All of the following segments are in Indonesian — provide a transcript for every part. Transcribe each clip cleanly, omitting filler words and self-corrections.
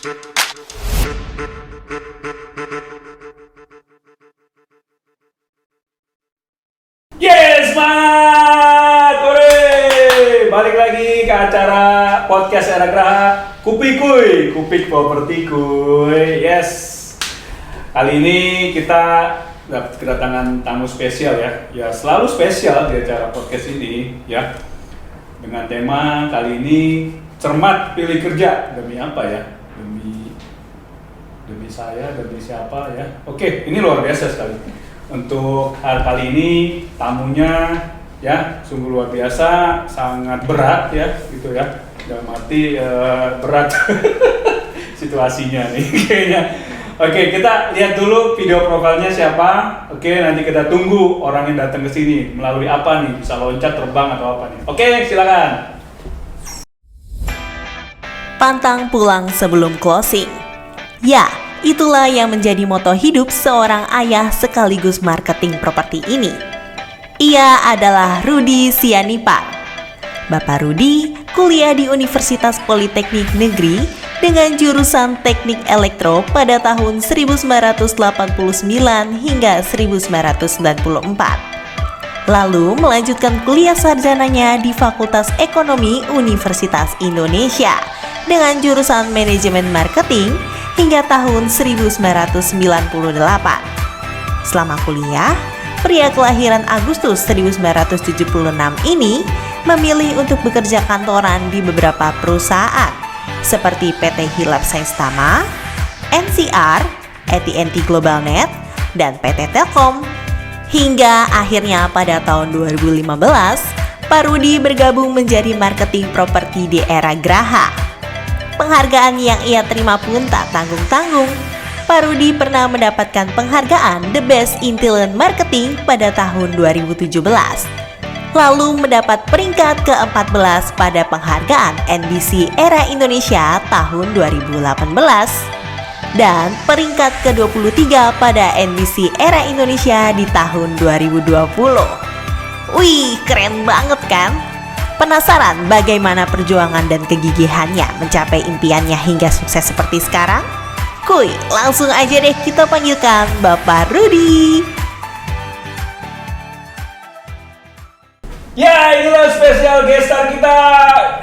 Yes, Mat! Hore! Balik lagi ke acara podcast Era Graha Kupik Kuy, Kupik Properti Kuy. Yes. Kali ini kita kedatangan tamu spesial ya. Ya, selalu spesial di acara podcast ini ya. Dengan tema kali ini cermat pilih kerja. Demi apa ya? Demi saya, demi siapa ya? Oke, ini luar biasa sekali. Untuk hal kali ini tamunya ya sungguh luar biasa, sangat berat ya gitu ya. Dalam arti berat situasinya nih kayaknya. Oke, kita lihat dulu video profilnya siapa. Oke, nanti kita tunggu orang yang datang ke sini melalui apa nih? Bisa loncat, terbang atau apa nih? Oke, silakan. Pantang pulang sebelum closing. Ya, itulah yang menjadi moto hidup seorang ayah sekaligus marketing properti ini. Ia adalah Rudy Sianipar. Bapak Rudy kuliah di Universitas Politeknik Negeri dengan jurusan Teknik Elektro pada tahun 1989 hingga 1994. Lalu melanjutkan kuliah sarjananya di Fakultas Ekonomi Universitas Indonesia dengan jurusan Manajemen Marketing hingga tahun 1998. Selama kuliah, pria kelahiran Agustus 1976 ini memilih untuk bekerja kantoran di beberapa perusahaan seperti PT Hilap Sains Tama, NCR, AT&T Globalnet, dan PT Telkom. Hingga akhirnya pada tahun 2015, Pak Rudy bergabung menjadi marketing properti di Era Graha. Penghargaan yang ia terima pun tak tanggung-tanggung. Pak Rudy pernah mendapatkan penghargaan The Best in Talent Marketing pada tahun 2017. Lalu mendapat peringkat ke-14 pada penghargaan NBC Era Indonesia tahun 2018. Dan peringkat ke-23 pada NBC Era Indonesia di tahun 2020. Wih, keren banget kan? Penasaran bagaimana perjuangan dan kegigihannya mencapai impiannya hingga sukses seperti sekarang? Kuy, langsung aja deh kita panggilkan Bapak Rudy. Ya, inilah spesial guest star kita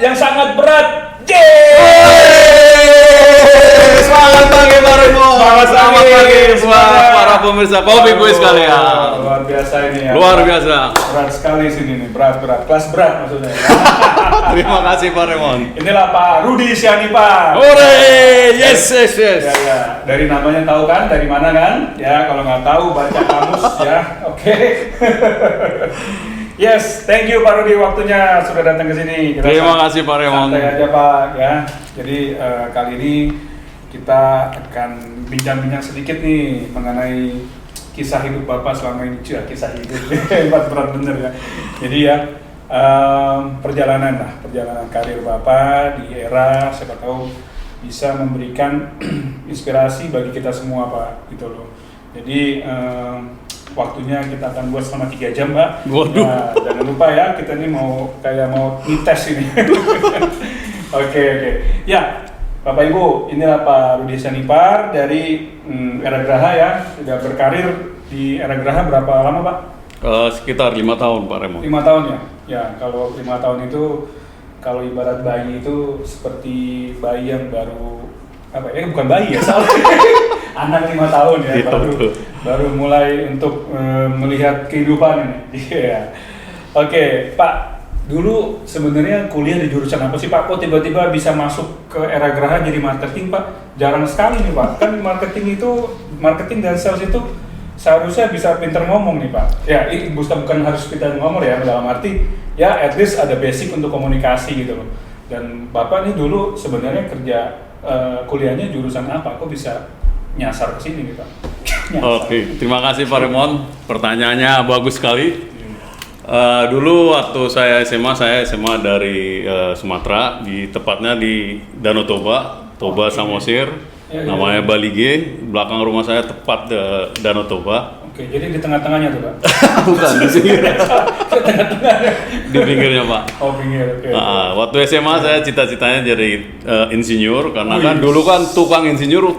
yang sangat berat. Selamat pagi Pak Remo. Selamat pagi semua para pemirsa Kopi Kuy sekalian. Luar biasa ini ya. Luar biasa. Berat sekali sini nih, berat. Kelas berat maksudnya. Terima kasih Pak Remon. Inilah Pak Rudy Sianipar. Hore, yes. Ya. Dari namanya tahu kan, dari mana kan? Ya, kalau nggak tahu baca kamus ya. Oke. Yes, thank you Pak Rudy waktunya sudah datang ke sini. Terima kasih Pak Remon. Santai aja Pak ya. Jadi kali ini kita akan bincang-bincang sedikit nih mengenai kisah hidup Bapak selama ini. Kisah hidup berat bener ya. Jadi ya perjalanan karir Bapak di Era, siapa tahu bisa memberikan inspirasi bagi kita semua Pak gitu loh. Jadi waktunya kita akan buat selama 3 jam Mbak. Waduh. Nah, jangan lupa ya, kita ini mau ngetes ini. Oke. Ya, Bapak Ibu, inilah Pak Rudy Sianipar dari Era Graha ya. Sudah berkarir di Era Graha berapa lama Pak? Sekitar 5 tahun Pak Remon. 5 tahun ya? Ya, kalau 5 tahun itu, kalau ibarat bayi itu seperti bayi yang baru, bukan bayi ya, salah. Anak 5 tahun ya, baru mulai untuk melihat kehidupan ini. Iya. Oke, Pak, dulu sebenarnya kuliah di jurusan apa sih Pak? Kok tiba-tiba bisa masuk ke Era Graha jadi marketing Pak? Jarang sekali nih Pak. Kan marketing dan sales itu seharusnya bisa pinter ngomong nih Pak. Ya, ini bukan harus pinter ngomong ya, dalam arti ya at least ada basic untuk komunikasi gitu loh. Dan Bapak nih dulu sebenarnya kerja kuliahnya jurusan apa? Kok bisa nyasar ke sini nih Pak? Oke, terima kasih Pak Remon. Pertanyaannya bagus sekali. Dulu waktu saya SMA dari Sumatera, tepatnya di Danau Toba, Samosir. namanya Bali G. Belakang rumah saya tepat Danau Toba. Oke, jadi di tengah-tengahnya tuh Pak? Bukan di pinggirnya. Di pinggirnya Pak. Oh pinggir, oke. Waktu SMA saya cita-citanya jadi insinyur karena kan dulu kan tukang insinyur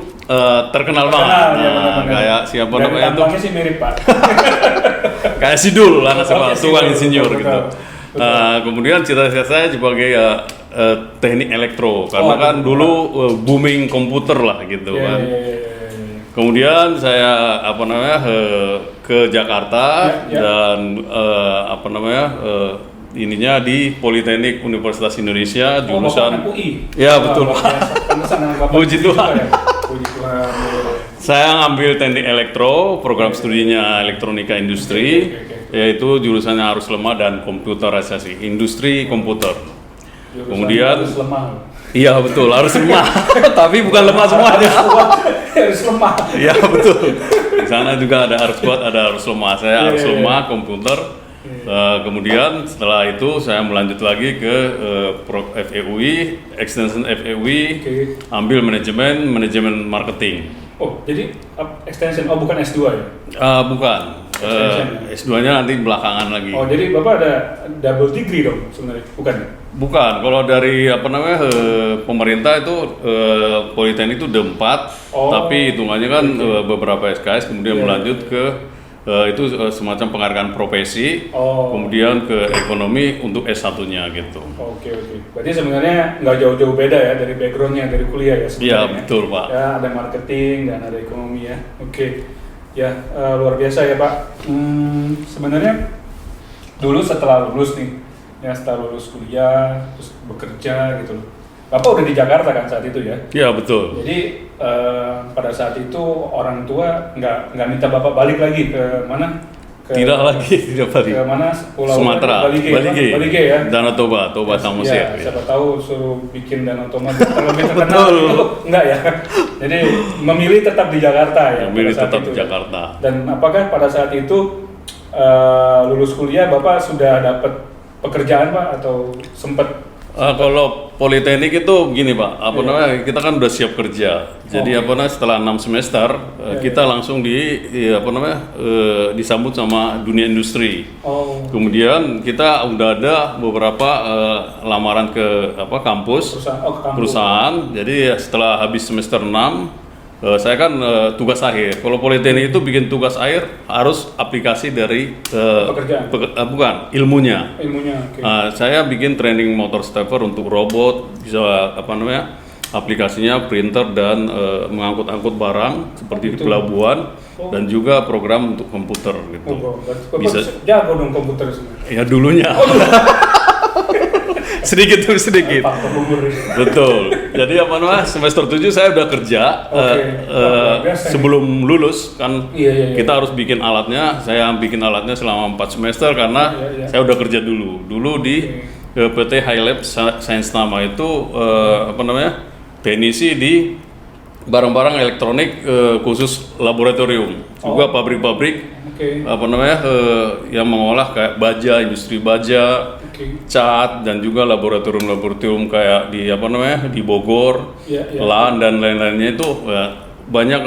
terkenal banget. Ya, benar-benar. Kayak siapa Dari namanya tuh? tampangnya sih mirip Pak. Kayak Sidul anak sekolah Oke, tukang Sidul, insinyur betul, gitu. betul. Kemudian cita-cita saya sebagai teknik elektro karena kan betul. dulu booming komputer lah gitu Iya, kan. iya, iya, iya. Kemudian saya ke Jakarta Ya. dan ininya di Politeknik Universitas Indonesia Oh, jurusan Bapak UI? Ya, betul, Luar Pak. biasa. Pantesan nama Bapak Puji juga Tuhan. ya? Puji Tuhan. saya ngambil teknik elektro, program studinya elektronika industri, Oke. yaitu jurusannya arus lemah dan komputerisasi, industri komputer. Jurusan Kemudian harus lemah. Iya betul, harus lemah, tapi bukan lemah semuanya. Harus lemah. Iya betul. Di sana juga ada arus kuat, ada arus lemah. Saya arus Iya, iya, lemah komputer. Kemudian setelah itu saya melanjut lagi ke FEUI, extension FEUI, Oke. ambil manajemen marketing. Oh, jadi extension, oh bukan S2 ya? Bukan, Extension. S2-nya nanti belakangan lagi. Oh, jadi Bapak ada double degree dong sebenarnya? Bukan ya? Bukan, kalau dari pemerintah itu Politeknik itu D4, Oh. tapi hitungannya kan beberapa SKS kemudian Iya. melanjut ke semacam penghargaan profesi, Oh. kemudian ke ekonomi untuk S1-nya gitu. Oke. Berarti sebenarnya nggak jauh-jauh beda ya dari backgroundnya dari kuliah ya sebenarnya. Iya, betul, Pak. Ya ada marketing dan ada ekonomi ya. Oke. Ya luar biasa ya Pak. Sebenarnya dulu setelah lulus nih, ya setelah lulus kuliah terus bekerja gitu loh. Bapak udah di Jakarta kan saat itu ya? Iya, betul. Jadi pada saat itu orang tua nggak minta Bapak balik lagi ke mana? Tidak lagi. Ke mana? Pulau Sumatera, Balige ya? Danau Toba Samosir. Ya, siapa tahu suruh bikin danau toba terlebih terkenal itu enggak ya. Jadi memilih tetap di Jakarta ya. Memilih pada saat tetap itu di ya. Jakarta. Dan apakah pada saat itu lulus kuliah Bapak sudah dapat pekerjaan Pak atau sempat? Kalau Politeknik itu begini Pak, Iya. kita kan udah siap kerja. Jadi setelah 6 semester kita langsung disambut sama dunia industri. Oh, Kemudian kita udah ada beberapa lamaran ke kampus perusahaan. Jadi setelah habis semester 6 saya kan tugas akhir. Kalau Politeknik itu bikin tugas akhir harus aplikasi dari Pekerjaan? bukan ilmunya. ilmunya. Oke. Saya bikin training motor stepper untuk robot, bisa aplikasinya printer dan mengangkut-angkut barang seperti di Gitu. pelabuhan dan juga program untuk komputer gitu. Oh, berarti Bapak Bisa jago dong komputer sebenarnya. ya dulunya. sedikit demi sedikit. Faktor umur ini. Betul. Jadi semester 7 saya udah kerja. Oke. Luar biasa Sebelum lulus kan Iya. kita harus bikin alatnya. Saya bikin alatnya selama 4 semester karena Iya. saya udah kerja dulu. Dulu di PT High Lab Sains Tama itu teknisi di barang-barang elektronik khusus laboratorium. Juga pabrik-pabrik Oke. yang mengolah kayak baja, industri baja, Oke. cat dan juga laboratorium kayak di Bogor, Iya. LAN dan lain-lainnya itu banyak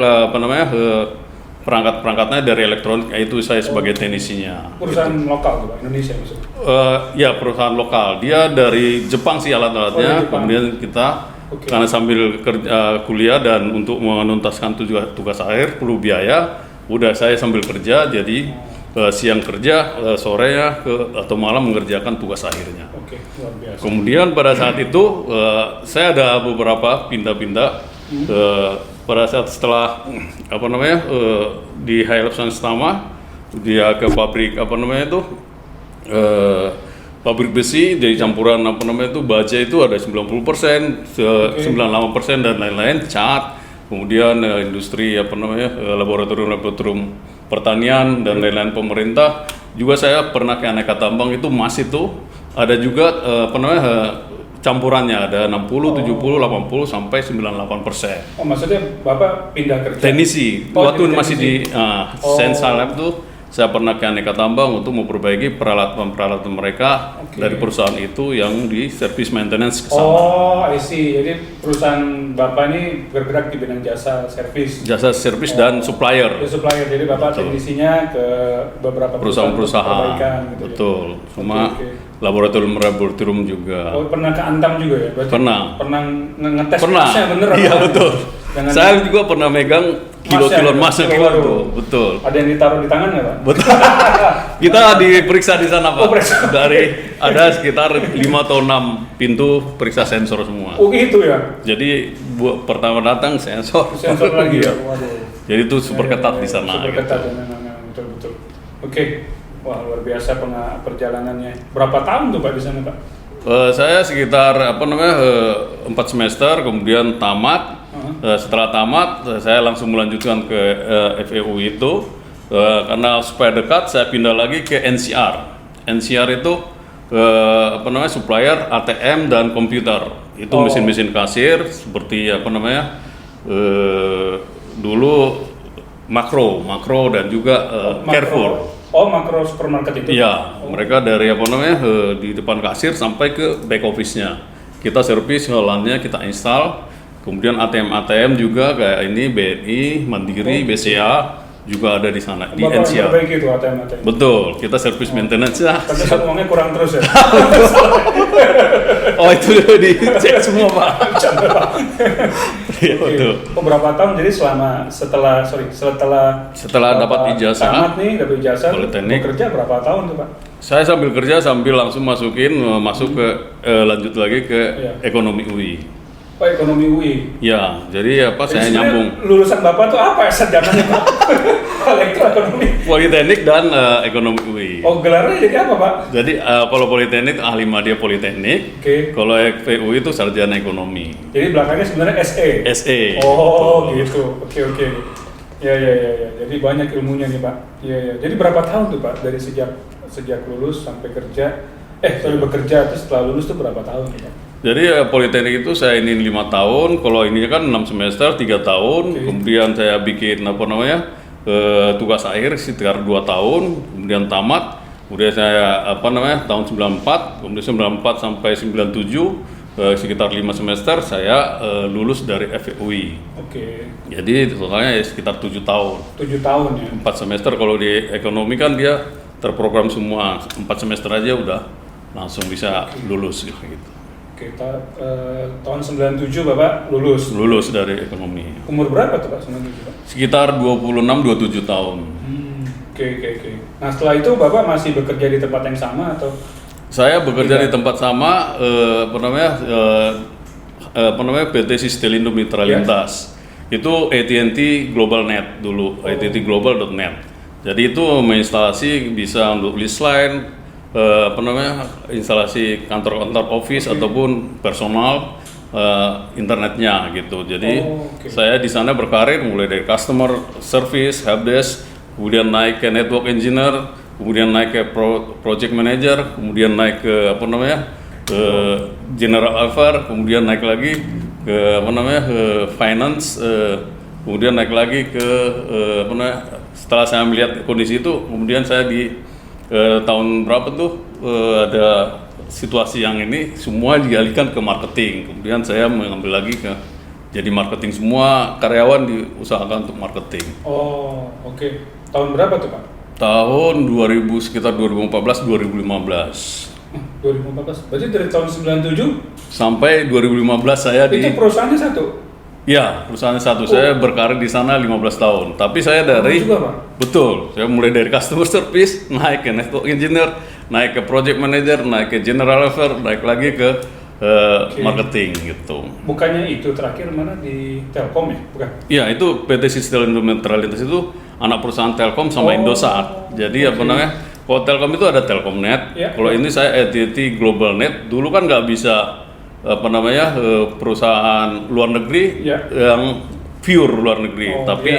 perangkat-perangkatnya dari elektronik, itu saya sebagai teknisinya. Perusahaan lokal tuh Pak, Indonesia maksudnya. Ya perusahaan lokal, dia dari Jepang sih alat-alatnya. Oh, dari Jepang. Kemudian kita karena sambil kuliah dan untuk menuntaskan tugas akhir perlu biaya, udah saya sambil kerja jadi siang kerja, sore atau malam mengerjakan tugas akhirnya. Oke, luar biasa. Kemudian pada saat itu saya ada beberapa pindah-pindah pada saat setelah di High Lab Sains Tama dia ke pabrik pabrik besi dari campuran baja itu ada 90%, 98% dan lain-lain, cat, kemudian industri laboratorium pertanian dan lain-lain pemerintah. Juga saya pernah ke aneka tambang itu masih tuh ada juga campurannya ada 60, 70, 80 sampai 98%. Oh, maksudnya Bapak pindah kerja? Teknisi, Oh, waktu jadi masih di teknisi. Sains Lab tuh saya pernah ke Aneka Tambang untuk memperbaiki peralatan mereka dari perusahaan itu yang di service maintenance ke sana. Oh, I see. Jadi perusahaan Bapak ini bergerak di bidang jasa servis. Jasa servis dan supplier. Ya, supplier. Jadi Bapak teknisinya ke beberapa Perusahaan-perusahaan. perbaikan gitu. Betul. Ya. Cuma Oke. laboratorium juga. Oh, pernah ke Antam juga ya? Berarti Pernah. Pernah ngetes Pernah. emasnya bener Iya apa? betul. Jangan- Saya juga pernah megang kilo-kilo emasnya Waduh. gitu. Betul. Ada yang ditaruh di tangan nggak Pak? Betul. Kita diperiksa di sana Pak. Oh, periksa. Dari ada sekitar 5 atau 6 pintu periksa sensor semua. Oh gitu ya? Jadi pertama datang sensor. Sensor lagi ya? Iya. Waduh. Jadi itu super Ya, ketat ya, di sana. Super gitu. ketat ya, memang, betul-betul. Oke. Wah, luar biasa perjalanannya. Berapa tahun tuh Pak di sana Pak? Saya sekitar 4 semester, kemudian tamat. Setelah tamat, saya langsung melanjutkan ke FEU itu. Karena supaya dekat, saya pindah lagi ke NCR. NCR itu supplier ATM dan komputer. Itu mesin-mesin kasir seperti dulu Makro dan juga Carrefour. Oh, Makro supermarket itu? Iya, mereka dari di depan kasir sampai ke back office-nya. Kita servis LAN-nya, kita install. Kemudian ATM juga kayak ini BNI, Mandiri, BCA juga ada di sana di Bapak NCR. perbaiki itu ATM. Betul, kita servis maintenance-nya. Tapi uangnya kurang terus ya? Oh, itu dicek semua, Pak. Iya, betul. Oh, berapa tahun? Jadi setelah dapat ijazah, tamat nih, dapat ijazah, Politeknik. bekerja berapa tahun tuh Pak? Saya sambil kerja sambil langsung masuk ke lanjut lagi ke Iya. ekonomi UI. Oh, ekonomi UI. Ya, jadi saya Jadi sebenarnya nyambung lulusan Bapak tuh apa ya sarjananya Pak? Elektroekonomi. Politeknik dan ekonomi UI. Oh, gelarnya jadi apa Pak? Jadi kalau Politeknik ahli media Politeknik, Oke. kalau FEU itu sarjana ekonomi. Jadi belakangnya sebenarnya SE. SE. Oh, gitu. Oke. Ya. Jadi banyak ilmunya nih Pak. Iya. Jadi berapa tahun tuh Pak dari sejak lulus sampai kerja? Bekerja terus setelah lulus tuh berapa tahun tuh Pak? Jadi Politeknik itu saya ini 5 tahun, kalau ini kan 6 semester 3 tahun, kemudian saya bikin tugas akhir sekitar 2 tahun, kemudian tamat, kemudian saya tahun 94, kemudian 94 sampai 97 sekitar 5 semester saya lulus dari FEUI. Oke. Jadi totalnya sekitar 7 tahun. 7 tahun ya. 4 semester kalau di ekonomi kan dia terprogram semua, 4 semester aja udah langsung bisa lulus gitu. Oke, tahun 97 Bapak lulus. Lulus dari ekonomi. Umur berapa tuh Pak 97 Pak? Sekitar 26-27 tahun. Oke. Nah setelah itu Bapak masih bekerja di tempat yang sama atau? Saya bekerja di tempat sama, PT Sistelindo Mitra Lintas. Itu AT&T Global Net dulu, AT&T Global.net. Jadi itu menginstalasi bisa untuk list line, instalasi kantor-kantor office ataupun personal internetnya gitu. Jadi saya di sana berkarir mulai dari customer service, helpdesk, kemudian naik ke network engineer, kemudian naik ke project manager, kemudian naik ke general affair, kemudian naik lagi ke finance, kemudian naik lagi ke setelah saya melihat kondisi itu, kemudian saya di tahun berapa tuh ada situasi yang ini semua dialihkan ke marketing. Kemudian saya mengambil lagi jadi marketing, semua karyawan diusahakan untuk marketing. Oh, oke. Tahun berapa tuh Pak? Tahun 2000 sekitar 2014-2015. 2014. Berarti dari tahun 97 sampai 2015 saya itu perusahaannya satu. Ya, perusahaan satu. Saya berkarir di sana 15 tahun. Tapi saya dari juga, Pak? Betul. Saya mulai dari customer service, naik ke network engineer, naik ke project manager, naik ke general affair, naik lagi ke marketing gitu. Bukannya itu terakhir mana di Telkom ya? Bukan? Iya, itu PT Sistelindo Mitra Lintas itu anak perusahaan Telkom sama Indosat. Jadi kalau Telkom itu ada Telkomnet. Kalau ini saya AT&T Global Net. Dulu kan nggak bisa perusahaan luar negeri yang pure luar negeri, tapi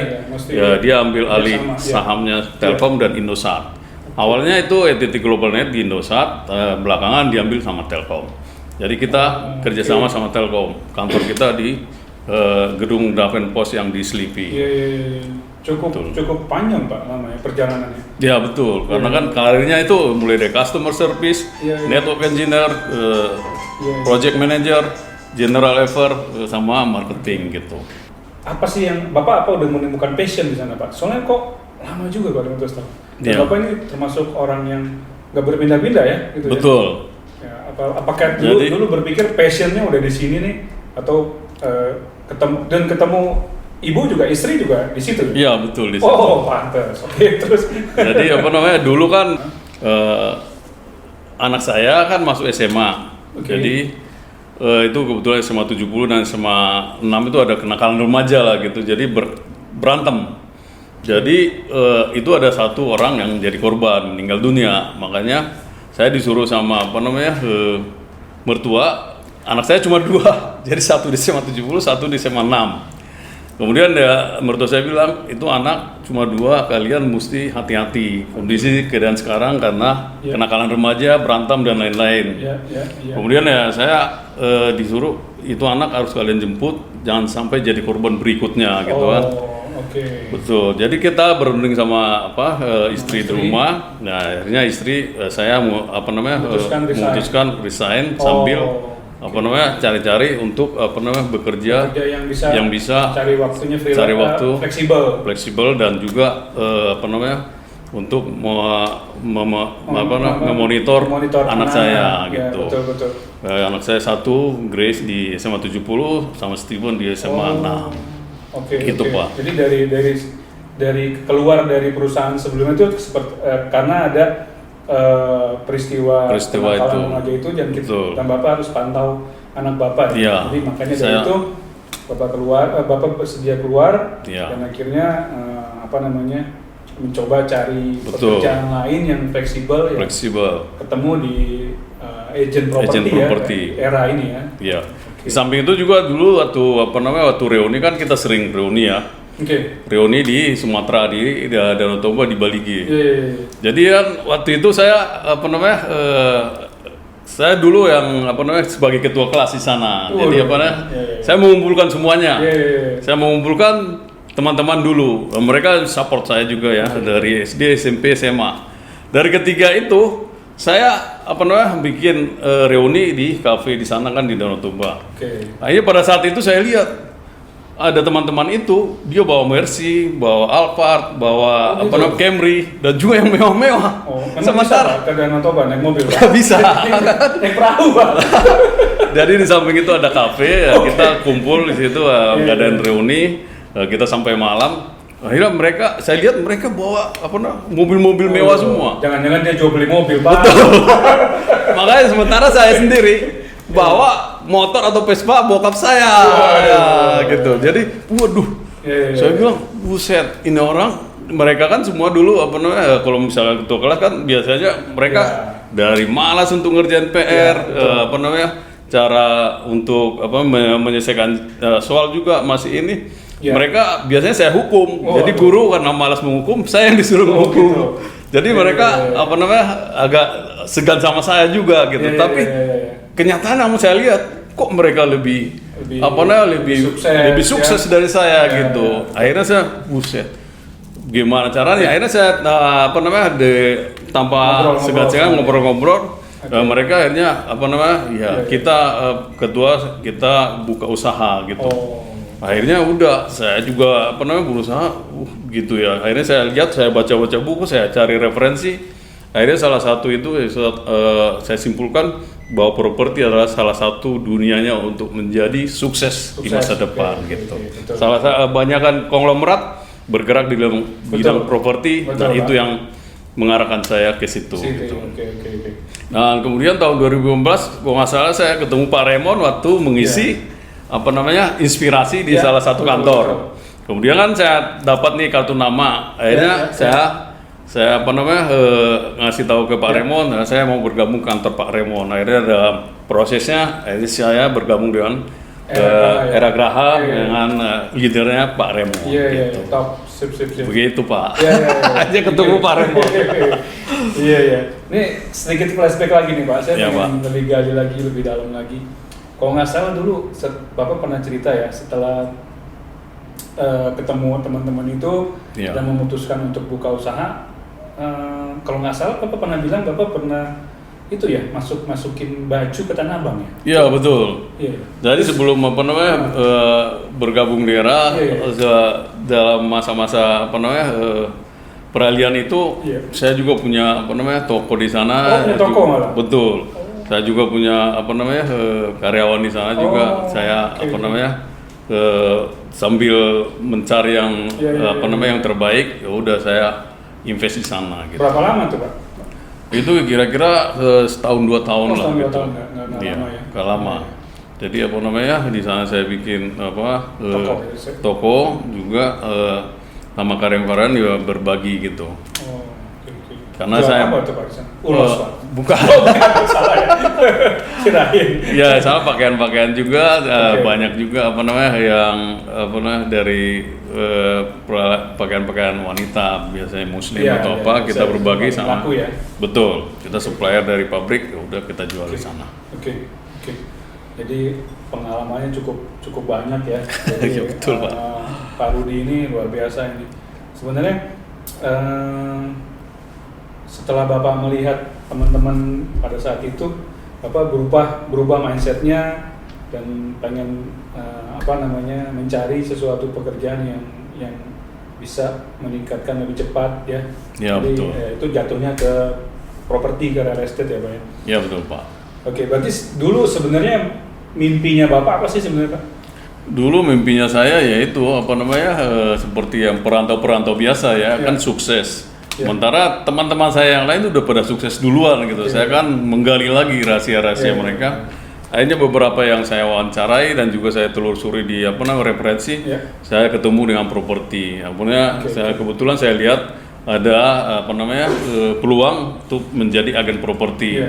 dia ambil alih sahamnya Telkom dan Indosat. Awalnya itu AT&T Global Net di Indosat, belakangan diambil sama Telkom. Jadi kita kerjasama sama Telkom. Kantor kita di gedung Daven Pos yang di Sleepy. cukup panjang Pak namanya perjalanannya. Ya betul, karena kan karirnya itu mulai dari customer service, network engineer, project manager, general level, sama marketing gitu. Apa sih yang Bapak udah menemukan passion di sana Pak? Soalnya kok lama juga Pak 15 tahun. Dan Bapak ini termasuk orang yang nggak berpindah-pindah ya, gitu betul. Ya, apakah dulu berpikir passionnya udah di sini nih, atau ketemu ibu juga, istri juga di situ? Iya betul di situ. Oh pantes. Oke, terus. Jadi dulu kan anak saya kan masuk SMA. Jadi itu kebetulan SMA 70 dan SMA 6 itu ada kenakalan remaja lah gitu. Jadi berantem. Jadi itu ada satu orang yang jadi korban, meninggal dunia. Makanya saya disuruh sama mertua. Anak saya cuma 2. Jadi satu di SMA 70, satu di SMA 6. Kemudian mertua saya bilang, itu anak cuma 2, kalian mesti hati-hati kondisi keadaan sekarang karena kenakalan remaja, berantem dan lain-lain. Kemudian saya disuruh, itu anak harus kalian jemput, jangan sampai jadi korban berikutnya gitu kan. Betul. Jadi kita berunding sama istri di rumah. Nah akhirnya istri saya memutuskan resign sambil cari-cari untuk bekerja yang bisa cari waktunya fleksibel dan juga untuk memonitor anak saya gitu. Betul. Anak saya satu Grace di SMA 70 sama Steven di SMA 6. Gitu Pak. Jadi dari keluar dari perusahaan sebelumnya itu seperti karena ada peristiwa remaja itu dan Bapak harus pantau anak Bapak. Jadi makanya dari itu Bapak bersedia keluar dan akhirnya mencoba cari pekerjaan lain yang fleksibel. Ketemu di agent properti era ini ya. Di samping itu juga dulu waktu reuni kan kita sering reuni ya. Reuni di Sumatera di Danau Toba di Baligi. Jadi kan waktu itu saya saya dulu yang sebagai ketua kelas di sana. Jadi saya mengumpulkan semuanya. Saya mengumpulkan teman-teman dulu. Mereka support saya juga ya dari SD, SMP, SMA. Dari ketiga itu saya bikin reuni di kafe di sana kan di Danau Toba. Akhirnya pada saat itu saya lihat ada teman-teman itu, dia bawa Mercy, bawa Alphard, bawa Camry, dan juga yang mewah-mewah. Sementara ke Danau Toba naik mobil? Nggak bisa. Naik perahu Pak. Jadi di samping itu ada kafe, kita kumpul di situ, ngadain reuni, kita sampai malam. Akhirnya saya lihat mereka bawa mobil-mobil mewah semua. Jangan-jangan dia jual beli mobil Pak. Betul. Makanya sementara saya sendiri bawa motor atau Vespa bokap saya, gitu. Jadi, saya bilang, buset, ini orang, mereka kan semua dulu kalau misalnya ketua kelas kan biasanya mereka dari malas untuk ngerjain PR, cara untuk menyelesaikan soal juga masih ini. Mereka biasanya saya hukum, jadi guru karena malas menghukum, saya yang disuruh menghukum. Jadi mereka agak segan sama saya juga gitu. Tapi kenyataan namun saya lihat kok mereka lebih sukses dari saya gitu. Akhirnya saya buset. Gimana caranya? Akhirnya saya tanpa segan-segan ngobrol-ngobrol. Mereka akhirnya kita ketua kita buka usaha gitu. Akhirnya udah saya juga berusaha gitu ya. Akhirnya saya lihat, saya baca-baca buku, saya cari referensi. Akhirnya salah satu itu saya simpulkan bahwa properti adalah salah satu dunianya untuk menjadi sukses di masa depan gitu. Banyak kan konglomerat bergerak di dalam bidang properti, nah itu yang mengarahkan saya ke situ. Gitu. Nah kemudian tahun 2015, kalau nggak salah saya ketemu Pak Raymond waktu mengisi inspirasi di salah satu kantor. Kemudian kan saya dapat nih kartu nama, akhirnya saya ngasih tahu ke Pak Raymond, saya mau bergabung kantor Pak Raymond. Akhirnya ada prosesnya, akhirnya saya bergabung dengan Era Graha dengan leadernya Pak Raymond. Gitu. Top, sip. Begitu Pak. Aja ketemu Pak Raymond. Ini sedikit flashback lagi nih Pak, saya ingin lebih gali lagi, lebih dalam lagi. Kalau nggak salah dulu, Bapak pernah cerita ya, setelah ketemu teman-teman itu Iya. dan memutuskan untuk buka usaha. Kalau nggak salah Bapak pernah bilang Bapak pernah itu ya masukin baju ke Tanah Abang ya? Iya betul. Iya. Jadi sebelum apa namanya bergabung di era dalam masa-masa apa namanya peralihan itu, saya juga punya apa namanya toko di sana. Oh, punya toko malah? Betul. Saya juga punya apa namanya karyawan di sana juga. Saya apa namanya sambil mencari yang apa namanya yang terbaik, ya udah saya invest di sana gitu. Berapa lama tuh Pak? Itu kira-kira setahun 2 tahun lah Setahun 2 gitu. tahun, nggak Iya, lama ya? nggak lama. Jadi apa namanya di sana saya bikin apa Toko, toko juga sama karyawan-karyawan juga berbagi gitu. Oh, oke. Karena Jual saya apa tuh Pak? Ulos Pak? bukan. Oh, bukan, salah ya. Kirain. Ya sama pakaian-pakaian juga banyak juga apa namanya yang apa namanya dari pakaian-pakaian wanita biasanya muslim atau apa kita berbagi sama. Laku ya? Betul. Kita supplier dari pabrik ya udah kita jual di sana. Oke. Jadi pengalamannya cukup banyak ya. Jadi, Ya, betul, Pak. Pak Rudi ini luar biasa ini. Sebenarnya setelah Bapak melihat teman-teman pada saat itu, Bapak berubah mindsetnya dan pengen mencari sesuatu pekerjaan yang bisa meningkatkan lebih cepat ya. Ya, Jadi betul. itu jatuhnya ke properti, ke real estate ya Pak ya. Ya betul Pak. Oke, berarti dulu sebenarnya mimpinya Bapak apa sih sebenarnya Pak? Dulu mimpinya saya yaitu apa namanya seperti yang perantau-perantau biasa ya, kan sukses. Sementara teman-teman saya yang lain udah pada sukses duluan gitu. Saya kan menggali lagi rahasia-rahasia mereka. Akhirnya beberapa yang saya wawancarai dan juga saya telusuri di apa namanya referensi, saya ketemu dengan properti. Akhirnya kebetulan saya lihat ada apa namanya peluang untuk menjadi agen properti.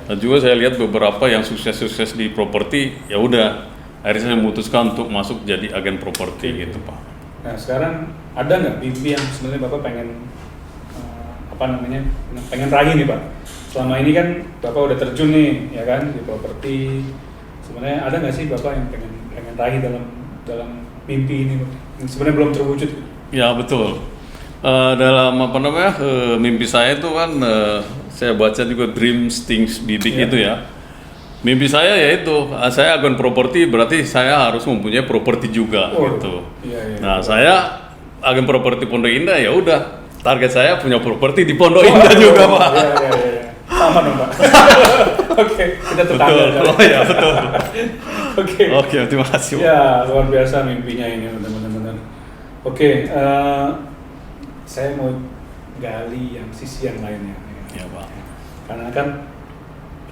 Dan juga saya lihat beberapa yang sukses-sukses di properti, ya udah akhirnya saya memutuskan untuk masuk jadi agen properti gitu Pak. Nah sekarang ada nggak mimpi yang sebenarnya Bapak pengen pengen raih nih Pak? Selama ini kan Bapak udah terjun nih ya kan di properti. Sebenarnya ada nggak sih Bapak yang pengen raih dalam mimpi ini Pak? Yang sebenarnya belum terwujud? Ya betul. Dalam apa namanya mimpi saya itu kan saya baca juga dreams things big itu ya. Mimpi saya yaitu saya agen properti berarti saya harus mempunyai properti juga gitu. Nah saya agen properti Pondok Indah ya udah target saya punya properti di Pondok Indah juga Pak. Iya. Sama dong Pak. Oke, kita tetangga. Betul. Oh ya betul. Oke, terima kasih Pak. Ya luar biasa mimpinya ini teman-teman. Oke, saya mau gali yang sisi yang lainnya. Ya Pak. Karena kan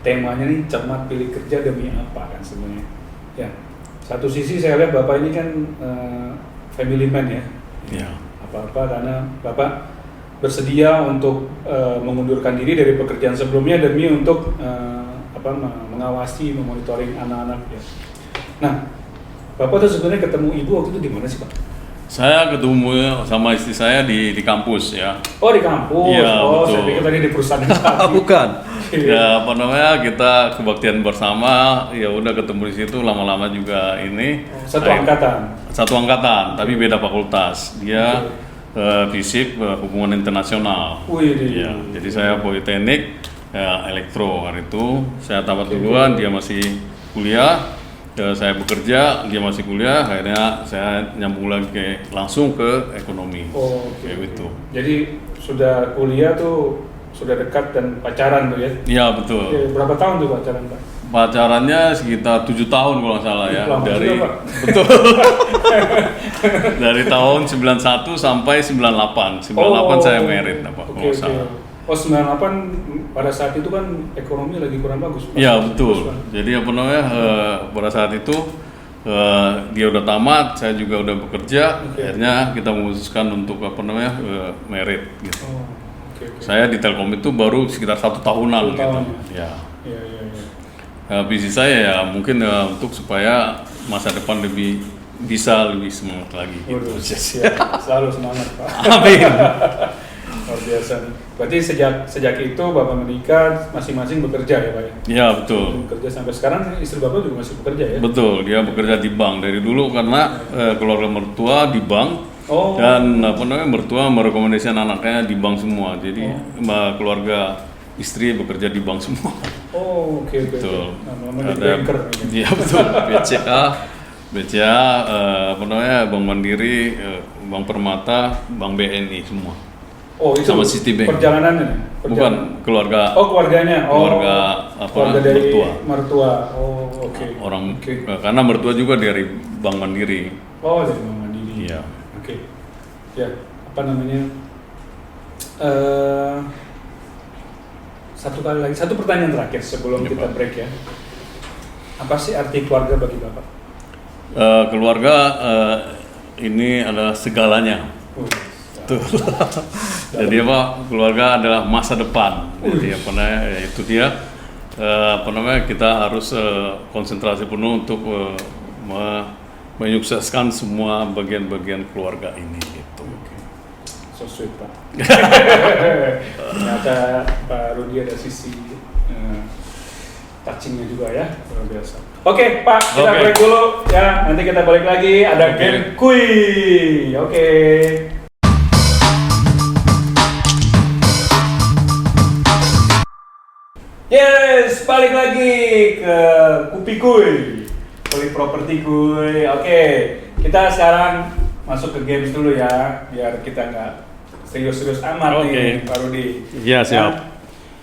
temanya nih cermat pilih kerja demi apa kan sebenarnya. Ya, satu sisi saya lihat Bapak ini kan family man ya. Ya. Apa-apa karena Bapak bersedia untuk mengundurkan diri dari pekerjaan sebelumnya demi untuk mengawasi, memonitoring anak-anak ya. Nah, Bapak tuh sebenarnya ketemu ibu waktu itu di mana sih Pak? Saya ketemu sama istri saya di kampus ya. Oh di kampus. Iya, betul. betul. Saya pikir tadi di perusahaan yang tadi. Bukan. Ya apa namanya kita kebaktian bersama. Ya udah ketemu di situ lama-lama juga ini. Satu angkatan. Satu angkatan, tapi beda fakultas. Dia fisik hubungan internasional. Ya, jadi saya politeknik elektro hari itu. Saya tamat duluan, dia masih kuliah. Saya bekerja, dia masih kuliah, akhirnya saya nyambung lagi langsung ke ekonomi. Kayak gitu. Jadi sudah kuliah tuh sudah dekat dan pacaran tuh ya? Iya betul. Berapa tahun tuh pacaran Pak? Pacarannya sekitar 7 tahun kalau nggak salah ya. Lama Dari juga, Pak. betul. Dari tahun 91 sampai 98. 98 saya married Pak. Kalau nggak salah. Oh 98 pada saat itu kan ekonomi lagi kurang bagus. Iya betul. Jadi apa namanya pada saat itu dia udah tamat, saya juga udah bekerja. Akhirnya kita memutuskan untuk apa namanya married gitu. Saya di Telkom itu baru sekitar 1 tahunan gitu. Ya. Visi saya ya mungkin untuk supaya masa depan bisa lebih semangat lagi. Selalu semangat Pak. Amin. luar biasa nih. Berarti sejak itu Bapak menikah masing-masing bekerja ya Pak ya? Ya betul. Bekerja sampai sekarang istri Bapak juga masih bekerja ya? Betul, dia bekerja di bank dari dulu karena keluarga mertua di bank. Oh. Dan mertua merekomendasikan anaknya di bank semua. Jadi keluarga istri bekerja di bank semua. Oh, oke. Betul. Namanya Ada, banker. iya betul. BCA, Bank Mandiri, Bank Permata, Bank BNI semua. Oh, itu sama Citibank. Perjalanannya? Bukan keluarga. Oh, keluarganya. Oh, keluarga dari mertua. Oh, oke. Orang karena mertua juga dari Bank Mandiri. Oh, dari Bank Mandiri. Iya. Oke. Ya, apa namanya? Satu pertanyaan terakhir sebelum Ya, kita Pak. break ya. Apa sih arti keluarga bagi Bapak? Keluarga ini adalah segalanya. Tuh. Jadi keluarga adalah masa depan. Jadi itu dia kita harus konsentrasi penuh untuk menyukseskan semua bagian-bagian keluarga ini gitu. So sweet Pak. Ternyata Pak Rudi ada sisi touchingnya juga ya, luar biasa. Oke Pak, kita break dulu ya. Nanti kita balik lagi ada game kuis. Oke. Yes, balik lagi ke Kupi Kuy, Kulik Properti Kuy. Oke, kita sekarang masuk ke games dulu ya, biar kita nggak serius-serius amat nih, Pak Rudi. Iya, siap.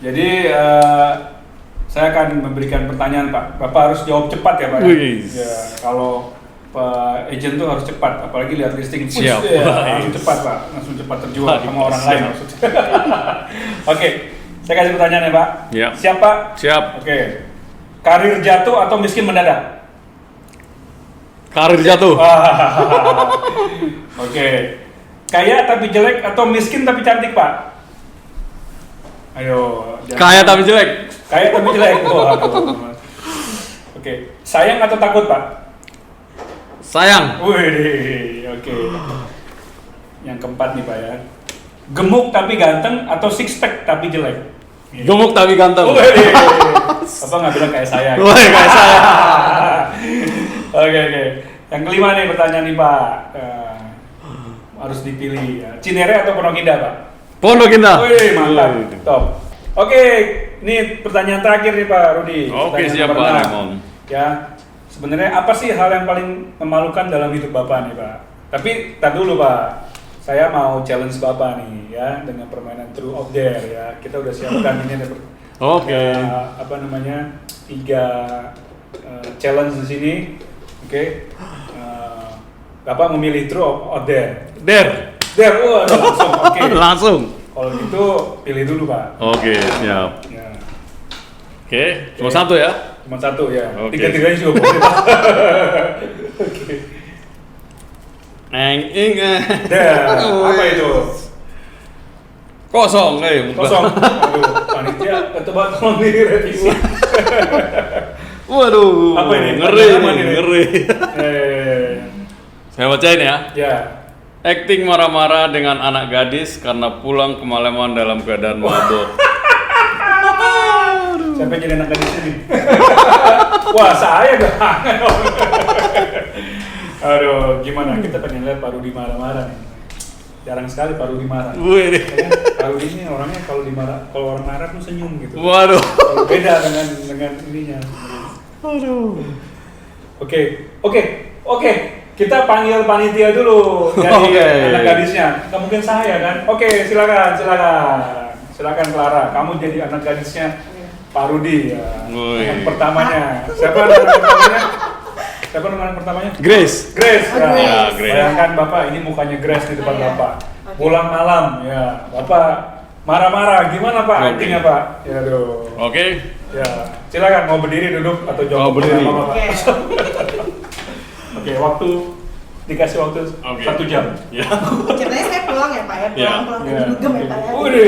Jadi saya akan memberikan pertanyaan Pak. Bapak harus jawab cepat ya Pak. Ya, kalau Pak agent tuh harus cepat, apalagi lihat listing. Siap. Ya, langsung cepat Pak, langsung cepat terjual sama orang lain maksudnya. Oke, saya kasih pertanyaan ya Pak. Ya. Siap Pak? Siap. Oke. Karir jatuh atau miskin mendadak? Karir jatuh. Oke. Kaya tapi jelek atau miskin tapi cantik Pak? Ayo. Kaya tapi jelek. Kaya tapi jelek. Oke. Sayang atau takut Pak? Sayang. Wih, oke. Yang keempat nih Pak ya. Gemuk tapi ganteng atau six pack tapi jelek? Gemuk tapi ganteng. Wih. Apa nggak bilang kayak saya? Wih, kayak saya. Oke. Yang kelima nih pertanyaan nih Pak. Harus dipilih ya. Cinere atau Pondok Indah Pak? Pondok Indah. Wih, mantap. Top. Oke, ini pertanyaan terakhir nih Pak Rudi. Oke, Pertanyaan siap nomor Pak 6. Raymond. Ya, sebenarnya apa sih hal yang paling memalukan dalam hidup Bapak nih Pak? Tapi tar dulu Pak, saya mau challenge Bapak nih ya dengan permainan True or Dare ya. Kita udah siapkan ini ada Oke. 3 challenge di sini. Oke. Bapak memilih True or Dare? Dare. Dare, langsung. Oke. Langsung. Kalau gitu pilih dulu Pak. Oke, siap. Ya. Oke, cuma satu ya. Cuma satu ya. Oke. Tiga-tiganya juga boleh Pak. Oke. Dare. Apa itu? Kosong, Kosong. Aduh, panitia coba tolong direvisi. Waduh. Apa ini? Ngeri, Pengalaman ini? ngeri. Eh, Saya bacain ya. ya. Acting marah-marah dengan anak gadis karena pulang kemalaman dalam keadaan mabuk. Siapa yang jadi anak gadis ini? Wah, saya dah. Aduh, gimana? Kita pengen lihat Pak Rudi marah-marah nih. Jarang sekali Pak Rudi marah. Wih. Ya, Pak Rudi ini orangnya kalau orang marah tuh senyum gitu. Waduh. Kalau beda dengan ininya. Aduh. Oke. Kita panggil panitia dulu dari Oke. anak gadisnya. Nggak mungkin saya kan? Oke, silakan. Silakan Clara. Kamu jadi anak gadisnya Pak Rudi ya. Woi. Yang pertamanya. Siapa nama pertamanya? Grace. Grace. Ya, Grace. Bayangkan Bapak, ini mukanya Grace di depan Bapak. Pulang malam ya. Bapak marah-marah. Gimana Pak Oke. actingnya Pak? Ya aduh. Oke. Ya, silakan mau berdiri duduk atau jongkok. Oh, berdiri. Apa, Pak? Oke, waktu dikasih waktu Oke. 1 jam. Ya. Ceritanya saya pulang ya Pak ya, Iya. pulang tadi dugem ya Pak ya. Udah,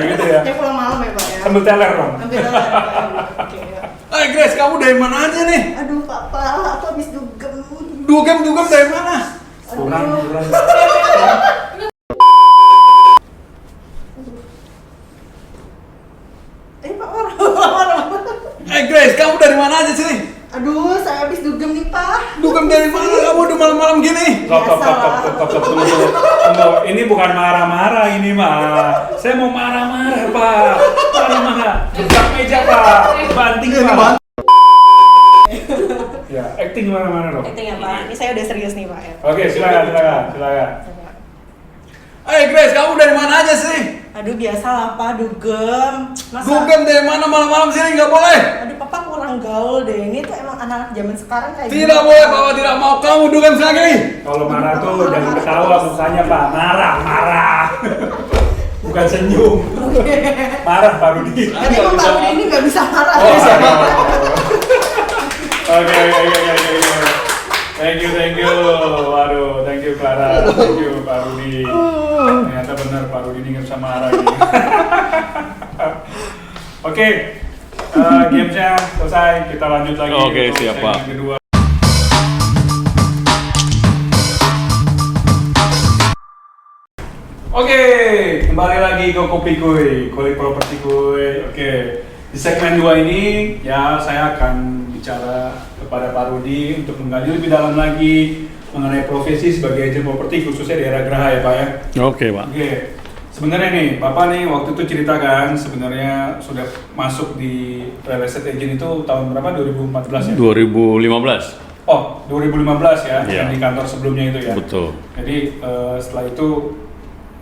gitu ya. Saya pulang malam ya Pak ya. Sambil teler dong. Ambil teler ya Pak ya. Oke ya. Grace, kamu dari mana aja nih? Aduh Papa, aku habis dugem. Dugem dari mana? Kurang. mana aja sih? Aduh, saya habis dugem nih, Pak. Dugem dari mana kamu udah malam-malam gini? Stop, tunggu. Ini bukan marah-marah ini mah. Saya mau marah-marah, Pak. Marah-marah. Gebrak meja, Pak. Banting, Pak. Ya, acting marah-marah dong. Acting ya, Pak. Ini saya udah serius nih, Pak. Ya. Oke, silakan. Hey Grace, kamu dari mana aja sih? Aduh, biasa lah, Pak. Dugem. Dugem dari mana malam-malam sini? Nggak boleh. Aduh, Papa kurang gaul deh. Ini tuh emang anak-anak zaman sekarang kayak Tidak boleh, Papa tidak mau kamu dugem lagi. Kalau marah tuh jangan ketawa mukanya, Pak. Marah. Bukan senyum. Marah, Pak Rudi. Tapi emang Pak Rudi ini nggak bisa marah. Oh, ya. Oke. Thank you. Waduh, thank you Clara. Thank you Pak Rudi. Ternyata benar Pak Rudi ini nggak bisa marah ini. Oke, gamesnya selesai. Kita lanjut lagi. Oke, untuk siap, Pak. segmen kedua. Oke, kembali lagi ke Kopi Kulik Properti Kuy. Oke, di segmen 2 ini ya saya akan bicara kepada Pak Rudi untuk menggali lebih dalam lagi mengenai profesi sebagai agent properti khususnya di daerah Geraha ya Pak ya. Oke, Pak. Oke, sebenarnya nih Bapak nih waktu itu ceritakan sebenarnya sudah masuk di real estate agent itu tahun berapa? 2014 ya? 2015. Oh, 2015 ya, Iya. yang di kantor sebelumnya itu ya. Betul. Jadi setelah itu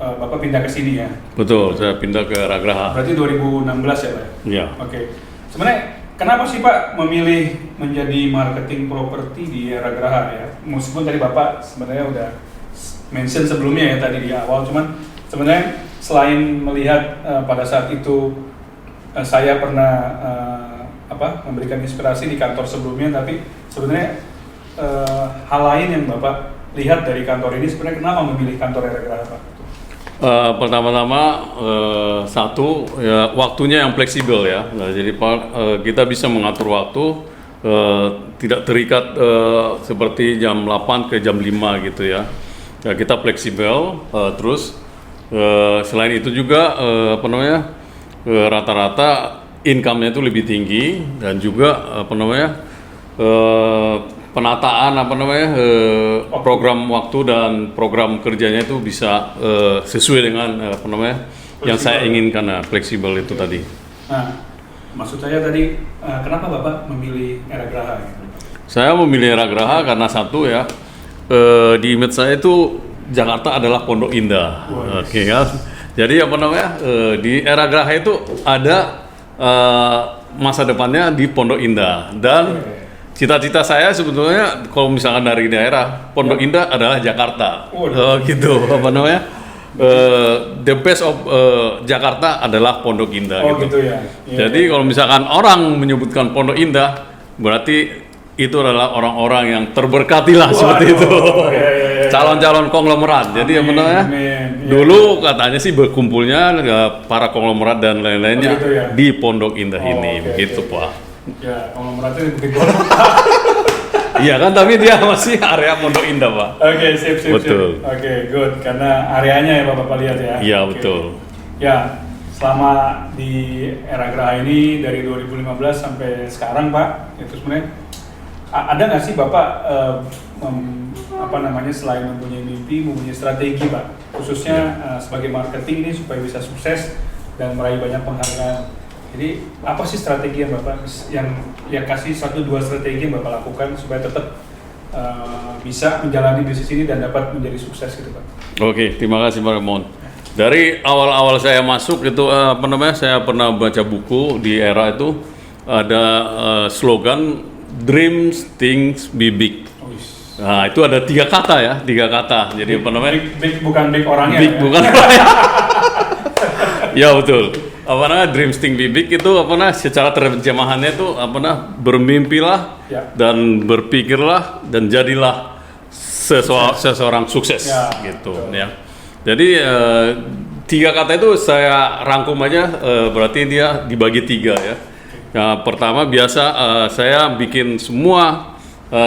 Bapak pindah ke sini ya. Betul, saya pindah ke Ragraha. Berarti 2016 ya Pak? Iya. Oke. Sebenarnya kenapa sih Pak memilih menjadi marketing properti di era Geraha ya? Meskipun tadi Bapak sebenarnya udah mention sebelumnya ya tadi di awal, cuman sebenarnya selain melihat pada saat itu saya pernah memberikan inspirasi di kantor sebelumnya, tapi sebenarnya hal lain yang Bapak lihat dari kantor ini sebenarnya kenapa memilih kantor era Geraha Pak? Pertama-tama satu ya, waktunya yang fleksibel ya. Nah, jadi kita bisa mengatur waktu tidak terikat seperti jam 8 ke jam 5 gitu ya. Ya kita fleksibel terus selain itu juga rata-rata income-nya itu lebih tinggi dan juga penataan program waktu dan program kerjanya itu bisa sesuai dengan yang saya inginkan, fleksibel itu tadi. Nah, maksud saya tadi kenapa Bapak memilih era Geraha gitu? Saya memilih era Geraha karena satu ya, di image saya itu Jakarta adalah Pondok Indah. Oke kan? Jadi di era Geraha itu ada masa depannya di Pondok Indah dan cita-cita saya sebetulnya kalau misalkan dari daerah Pondok Indah adalah Jakarta. Gitu the best of Jakarta adalah Pondok Indah gitu ya. Jadi kalau misalkan orang menyebutkan Pondok Indah berarti itu adalah orang-orang yang terberkati lah seperti itu. Calon-calon konglomerat. Jadi dulu katanya sih berkumpulnya para konglomerat dan lain-lainnya di Pondok Indah ini begitu Pak. Ya, konglomeratnya di Bukit Iya kan, tapi dia masih area Pondok Indah, Pak. Oke, sip. Betul. Oke, good. Karena areanya ya Bapak lihat ya. Iya, betul. Ya, selama di era Geraha ini dari 2015 sampai sekarang Pak, itu sebenarnya ada nggak sih Bapak selain mempunyai mimpi, mempunyai strategi Pak, khususnya sebagai marketing ini supaya bisa sukses dan meraih banyak penghargaan. Jadi apa sih strategi yang Bapak kasih 1-2 strategi yang Bapak lakukan supaya tetap bisa menjalani bisnis ini dan dapat menjadi sukses gitu Pak? Oke, terima kasih Pak Ramon. Dari awal-awal saya masuk itu saya pernah baca buku di era itu ada slogan Dreams Things Be Big. Nah itu ada 3 kata ya, 3 kata. Jadi big bukan big orangnya. Big bukan orangnya. Ya betul. Dreams Think Be Big itu secara terjemahannya itu bermimpilah dan berpikirlah dan jadilah seseorang sukses gitu ya. Jadi 3 kata itu saya rangkum aja, berarti dia dibagi 3 ya. Nah, pertama biasa saya bikin semua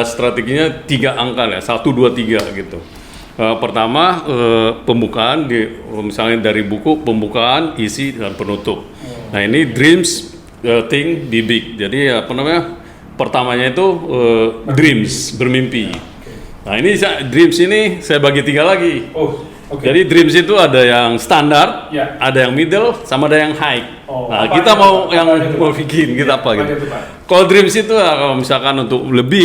strateginya 3 angka ya, 1, 2, 3 gitu. Pertama pembukaan misalnya dari buku pembukaan, isi dan penutup. Nah ini Dreams Think Be Big. Jadi pertamanya itu dreams, bermimpi. Nah ini dreams ini saya bagi 3 lagi. Oh, oke. Jadi dreams itu ada yang standar, Ya. ada yang middle, sama ada yang high. Oh, Nah apa kita aja, mau Pak? yang Apa aja tuh, mau Pak? bikin kita apa Apa gitu. aja tuh, Pak? Kalau dreams itu kalau misalkan untuk lebih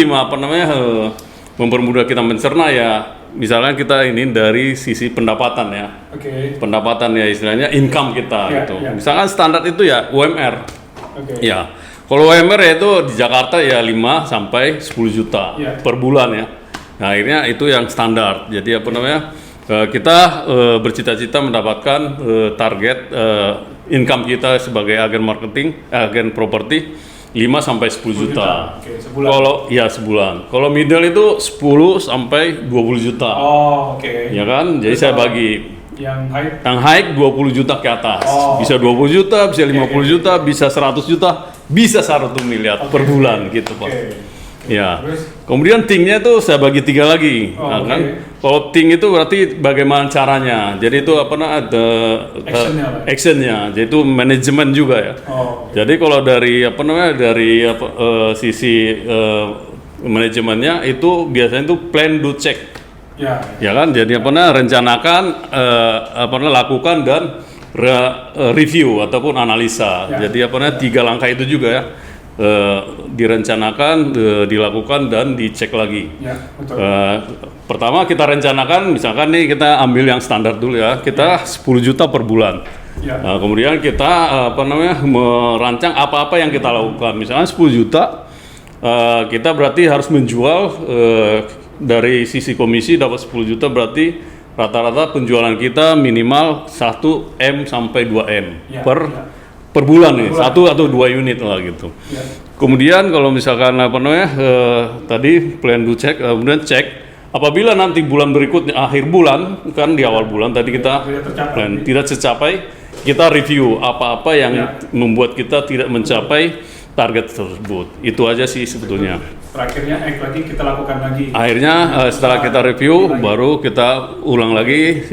mempermudah kita mencerna ya, misalnya kita ini dari sisi pendapatan ya. Oke. Pendapatan ya istilahnya income kita Ya, gitu. ya. Misalkan standar itu ya UMR. Oke. Ya. Kalau UMR ya itu di Jakarta ya 5 sampai 10 juta Ya. per bulan ya. Nah, akhirnya itu yang standar. Jadi apa namanya? Kita bercita-cita mendapatkan target income kita sebagai agen marketing, agen properti 5 sampai 10 juta. Oke, sebulan. Kalau ya sebulan. Kalau middle itu 10 sampai 20 juta. Oh, oke. Ya kan? Jadi Terus saya kalau bagi yang high. yang high 20 juta ke atas. Oh, Bisa 20 juta, bisa 50 oke. juta, bisa 100 juta, bisa 1 miliar per bulan gitu, Pak. Oke. Ya. Terus? Kemudian tingnya itu saya bagi 3 lagi. Oh, Nah, oke. kan? Kalau ting itu berarti bagaimana caranya. Jadi itu apa namanya ada Actionnya, Pak. actionnya. Jadi itu manajemen juga ya. Oh, Jadi kalau dari apa namanya dari sisi manajemennya itu biasanya itu plan do check. ya. Ya kan, jadi apa namanya rencanakan, lakukan dan review ataupun analisa. Ya. Jadi apa namanya 3 langkah itu juga ya, direncanakan, dilakukan dan dicek lagi. Ya, betul. Pertama kita rencanakan, misalkan nih kita ambil yang standar dulu ya, kita 10 juta per bulan. Ya. Nah, kemudian kita merancang apa-apa yang kita lakukan. Misalkan 10 juta, kita berarti harus menjual dari sisi komisi dapat 10 juta berarti rata-rata penjualan kita minimal 1 M sampai 2 M Ya, per ya. per bulan nih, bulan. 1 atau 2 unit lah gitu. Ya. Kemudian kalau misalkan tadi plan do check, kemudian cek apabila nanti bulan berikutnya akhir bulan kan di awal bulan tadi kita Tidak tercapai. plan tidak tercapai, kita review apa-apa yang Ya. membuat kita tidak mencapai target tersebut. Itu aja sih sebetulnya. Terakhirnya berarti kita lakukan lagi. Akhirnya setelah kita review baru kita ulang lagi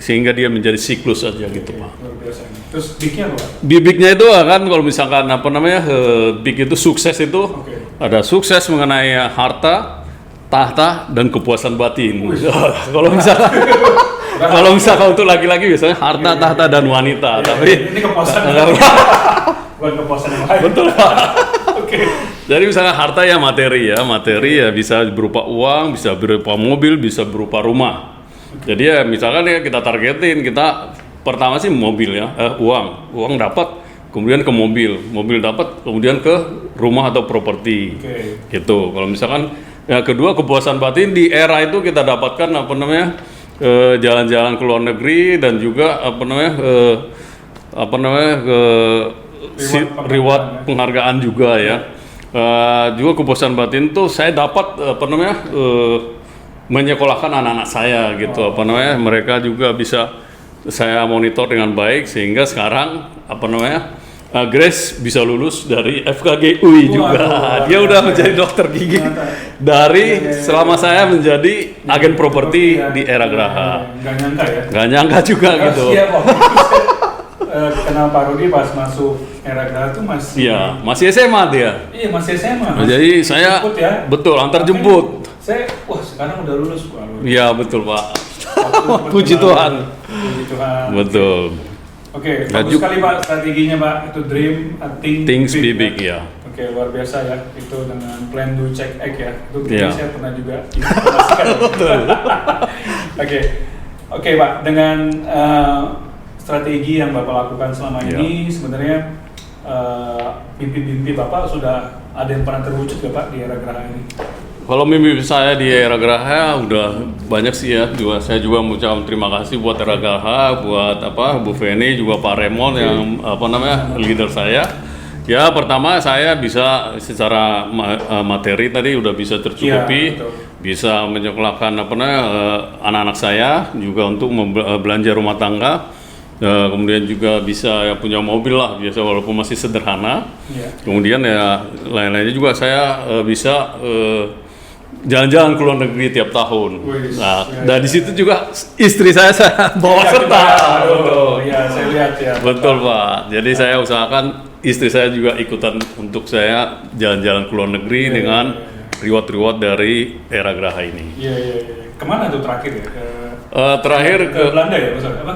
sehingga dia menjadi siklus aja gitu, Pak. Luar biasa. Terus bignya apa, Pak? Bibiknya itu kan kalau misalkan big itu sukses itu Oke. ada sukses mengenai harta, tahta dan kepuasan batin. Kalau misalkan untuk laki-laki biasanya harta, tahta dan wanita, Ya, tapi ini kepuasan. Bukan kepuasan yang lain. betul, Pak. Oke. Jadi misalnya harta ya materi ya bisa berupa uang, bisa berupa mobil, bisa berupa rumah. Jadi ya misalkan ya kita targetin, kita pertama sih mobil ya, uang dapat, kemudian ke mobil dapat, kemudian ke rumah atau properti. Oke. Gitu. Kalau misalkan ya kedua kepuasan batin di era itu kita dapatkan jalan-jalan ke luar negeri dan juga reward penghargaan juga ya. Juga kepuasan batin tuh saya dapat menyekolahkan anak-anak saya gitu. Mereka juga bisa saya monitor dengan baik sehingga sekarang Grace bisa lulus dari FKG UI juga. Waduh, Dia udah menjadi dokter gigi dari selama saya menjadi agen properti di Era Graha. Nggak nyangka ya. Gak nyangka juga gitu. Iya, waktu itu saya kenal Pak Rudi pas masuk Era Graha tuh masih. Iya, masih SMA dia. Iya, masih SMA. Nah, jadi saya jemput ya. betul antar jemput. Saya sekarang udah lulus Pak Rudi. Iya betul Pak. Waktu Puji kenal- Tuhan. Puji Tuhan. Betul. Oke, Nah, bagus sekali Pak strateginya Pak. Itu dream, Things be big ya. Oke, luar biasa ya. Itu dengan plan do check act ya. Itu Iya. saya pernah juga informasikan. Oke. Oke, Pak. Dengan strategi yang Bapak lakukan selama Iya. ini sebenarnya mimpi-mimpi Bapak sudah ada yang pernah terwujud nggak Pak di Era Graha ini? Kalau mimpi saya di Era Graha udah banyak sih ya. Saya juga mengucapkan terima kasih buat Era Graha, buat Bu Feni, juga Pak Raymond yang leader saya. Ya pertama saya bisa secara materi tadi udah bisa tercukupi, Iya, betul. bisa menyekolahkan anak-anak saya juga untuk belanja rumah tangga. Kemudian juga bisa ya punya mobil lah biasa walaupun masih sederhana. Iya. Kemudian ya lain-lainnya juga saya bisa jalan-jalan ke luar negeri tiap tahun. Wih, Nah, ya, dan ya. di situ juga istri saya bawa Iya, serta. Aduh, ya saya lihat ya. Betul Pak. Jadi saya usahakan istri saya juga ikutan untuk saya jalan-jalan ke luar negeri Iya, dengan iya, reward-reward dari era Graha ini. Iya, iya, iya. Kemana tuh terakhir ya? Terakhir ke Belanda ya, maksudnya apa?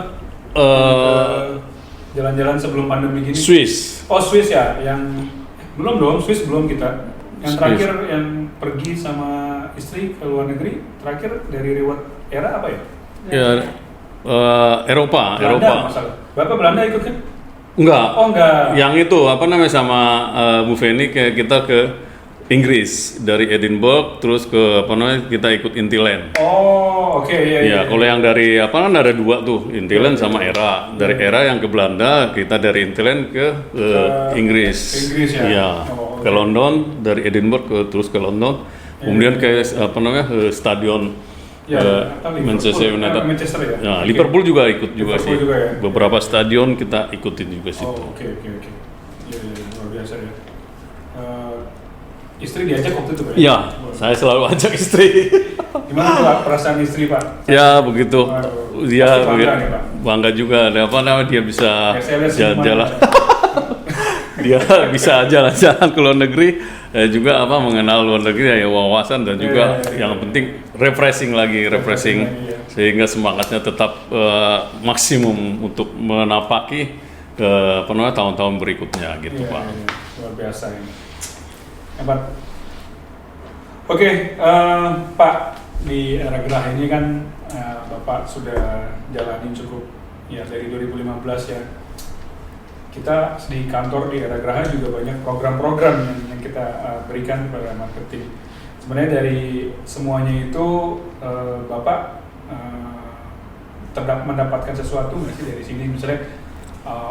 Jalan-jalan sebelum pandemi gini. Swiss. Oh, Swiss ya, yang belum dong, Swiss belum kita. Yang Swiss. terakhir yang pergi sama istri ke luar negeri, terakhir dari reward era apa ya? Ya, Eropa. Belanda masalah. Bapak Belanda ikut kan? Enggak. Oh, enggak. Yang itu apa namanya sama Bu Feni kayak kita ke Inggris dari Edinburgh terus ke apa namanya kita ikut Intiland. Oh, oke, iya, Ya, kalau yang dari apa kan ada dua tuh, Intiland sama Era. Dari Era yang ke Belanda, kita dari Intiland ke Inggris. Inggris ya? Iya, Oh, oke. ke London, dari Edinburgh terus ke London. Kemudian ke apa namanya stadion Ya, apa, Liverpool? Manchester United. Manchester ya? Ya, Oke. Liverpool juga ikut juga Liverpool sih. juga ya? Beberapa stadion kita ikutin juga situ. Oh, oke. Iya, luar biasa ya. Istri diajak waktu itu Pak? Iya, saya selalu ajak istri. Gimana tuh Pak, perasaan istri Pak? Ya begitu, Waduh, dia pasti bangga nih, Pak. bangga juga. Ada apa namanya dia bisa Ya, saya lihat senyumannya. jalan-jalan, dia bisa jalan-jalan ke luar negeri, juga apa mengenal luar negeri ya wawasan dan juga Iya. yang penting refreshing Refreshing, iya. sehingga semangatnya tetap maksimum untuk menapaki apa namanya tahun-tahun berikutnya gitu Iya, Pak. iya, luar biasa ini. Hebat. Oke, Pak, di era Gerah ini kan Bapak sudah jalanin cukup ya dari 2015 ya. Kita di kantor di era Geraha juga banyak program-program yang kita berikan kepada marketing. Sebenarnya dari semuanya itu Bapak mendapatkan sesuatu nggak sih dari sini? Misalnya,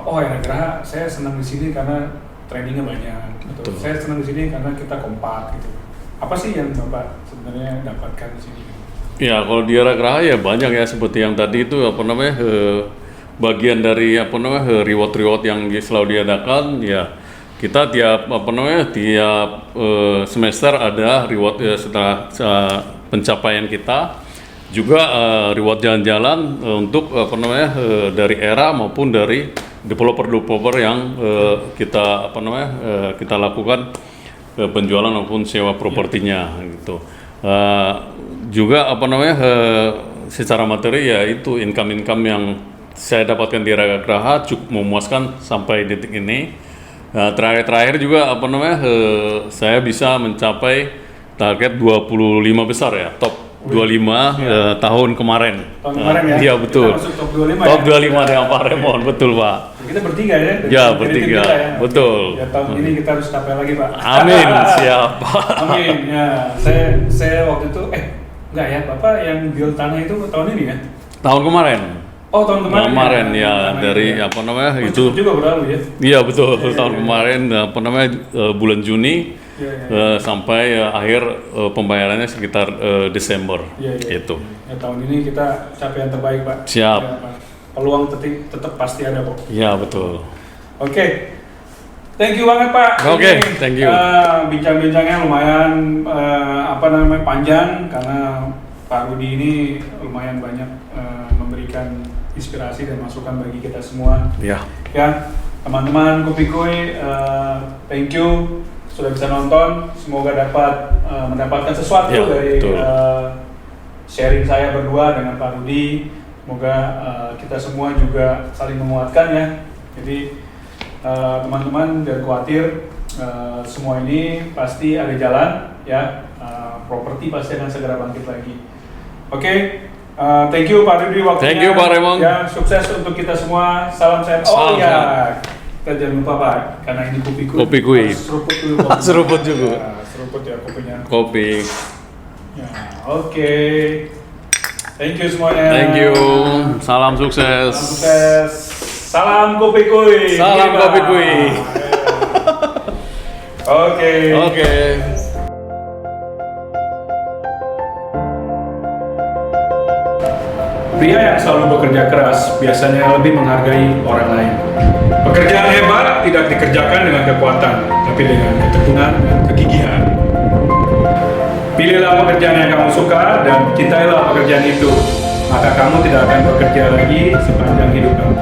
oh era Geraha saya senang di sini karena trainingnya banyak. Atau Betul. saya senang di sini karena kita kompak gitu. Apa sih yang Bapak sebenarnya dapatkan di sini? Ya, kalau di era Geraha ya banyak ya seperti yang tadi itu apa namanya bagian dari apa namanya reward yang selalu diadakan ya kita tiap apa namanya tiap semester ada reward ya setelah pencapaian kita juga reward jalan-jalan untuk apa namanya dari era maupun dari developer yang kita apa namanya kita lakukan penjualan maupun sewa propertinya gitu. Juga apa namanya secara materi ya itu income yang saya dapatkan di Era Geraha cukup memuaskan sampai detik ini. Terakhir juga apa namanya saya bisa mencapai target 25 besar ya, top 25 tahun kemarin. Tahun kemarin ya? Iya betul. Kita masuk top 25 Top ya? 25 dengan Pak Remon, betul Pak. Kita bertiga ya? Dari Ya, tim bertiga. kita ya? Betul. Ya, tahun ini kita harus capai lagi Pak. Amin, siap Pak. Amin, ya. Saya waktu itu, enggak ya, Bapak yang deal tanah itu tahun ini ya? Tahun kemarin. Oh, tahun kemarin. Kemarin ya Tanah dari ya. apa namanya Oh, itu. cukup juga berlalu ya? Iya betul, tahun kemarin apa namanya bulan Juni sampai akhir pembayarannya sekitar Desember Iya. itu. Ya, tahun ini kita capai yang terbaik Pak. Siap. Ya, Pak. Peluang tetap pasti ada kok. Iya betul. Oke. Thank you banget Pak. Oke, Ini, thank you. Bincang-bincangnya lumayan panjang karena Pak Rudi ini lumayan banyak memberikan inspirasi dan masukan bagi kita semua. Ya. Ya, teman-teman Kupikuy, thank you sudah bisa nonton. Semoga dapat mendapatkan sesuatu Ya, dari betul. sharing saya berdua dengan Pak Rudi. Semoga kita semua juga saling menguatkan ya. Jadi teman-teman jangan khawatir, semua ini pasti ada jalan ya. Properti pasti akan segera bangkit lagi. Oke. Thank you Pak Rudi waktunya. Thank you, Pak Raymond. Ya, sukses untuk kita semua. Salam sehat. Oh Salam ya, sehat. kita jangan lupa Pak, karena ini Kupikuy. Kupikuy. Harus seruput dulu. kopinya. Seruput juga. Ya, seruput ya kopinya. Kopi. Ya, oke. Thank you semuanya. Thank you. Salam sukses. Salam sukses. Salam Kupikuy. Salam Gini, Pak. Kupikuy. Oke. Oke. Pria yang selalu bekerja keras biasanya lebih menghargai orang lain. Pekerjaan hebat tidak dikerjakan dengan kekuatan, tapi dengan ketekunan dan kegigihan. Pilihlah pekerjaan yang kamu suka dan cintailah pekerjaan itu, maka kamu tidak akan bekerja lagi sepanjang hidup kamu.